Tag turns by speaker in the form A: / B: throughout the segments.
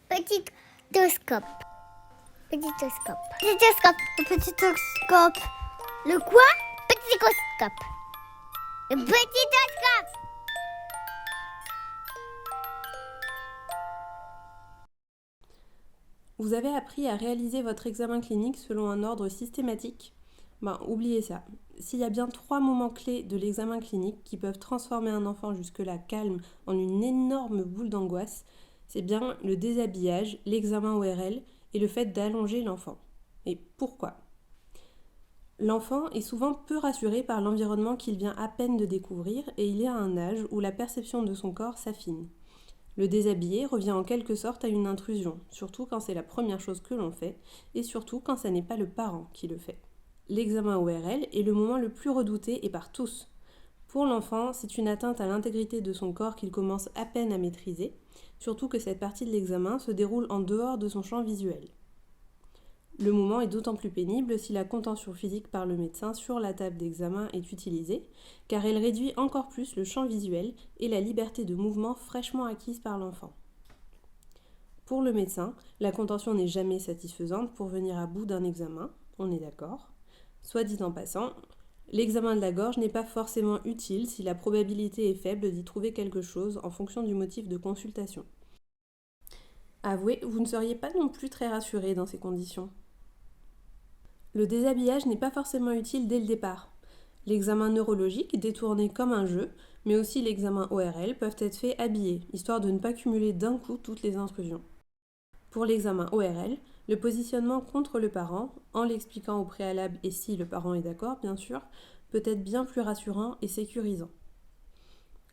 A: Petitoscope. Petitoscope. Petitoscope. Le petitoscope. Le quoi? Petitoscope. Le petitoscope.
B: Vous avez appris à réaliser votre examen clinique selon un ordre systématique? Oubliez ça. S'il y a bien 3 moments clés de l'examen clinique qui peuvent transformer un enfant jusque-là calme en une énorme boule d'angoisse, c'est bien le déshabillage, l'examen ORL et le fait d'allonger l'enfant. Et pourquoi? L'enfant est souvent peu rassuré par l'environnement qu'il vient à peine de découvrir et il est à un âge où la perception de son corps s'affine. Le déshabiller revient en quelque sorte à une intrusion, surtout quand c'est la première chose que l'on fait et surtout quand ça n'est pas le parent qui le fait. L'examen ORL est le moment le plus redouté et par tous. Pour l'enfant, c'est une atteinte à l'intégrité de son corps qu'il commence à peine à maîtriser, surtout que cette partie de l'examen se déroule en dehors de son champ visuel. Le moment est d'autant plus pénible si la contention physique par le médecin sur la table d'examen est utilisée, car elle réduit encore plus le champ visuel et la liberté de mouvement fraîchement acquise par l'enfant. Pour le médecin, la contention n'est jamais satisfaisante pour venir à bout d'un examen, on est d'accord. Soit dit en passant, l'examen de la gorge n'est pas forcément utile si la probabilité est faible d'y trouver quelque chose en fonction du motif de consultation. Avouez, vous ne seriez pas non plus très rassuré dans ces conditions. Le déshabillage n'est pas forcément utile dès le départ. L'examen neurologique, détourné comme un jeu, mais aussi l'examen ORL peuvent être faits habillés, histoire de ne pas cumuler d'un coup toutes les intrusions. Pour l'examen ORL, le positionnement contre le parent, en l'expliquant au préalable et si le parent est d'accord bien sûr, peut être bien plus rassurant et sécurisant.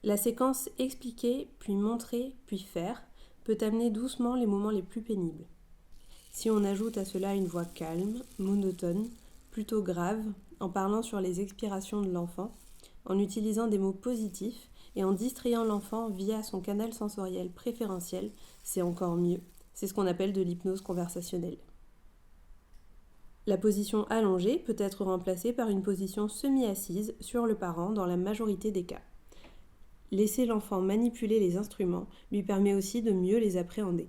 B: La séquence expliquer, puis montrer, puis faire peut amener doucement les moments les plus pénibles. Si on ajoute à cela une voix calme, monotone, plutôt grave, en parlant sur les expirations de l'enfant, en utilisant des mots positifs et en distrayant l'enfant via son canal sensoriel préférentiel, c'est encore mieux. C'est ce qu'on appelle de l'hypnose conversationnelle. La position allongée peut être remplacée par une position semi-assise sur le parent dans la majorité des cas. Laisser l'enfant manipuler les instruments lui permet aussi de mieux les appréhender.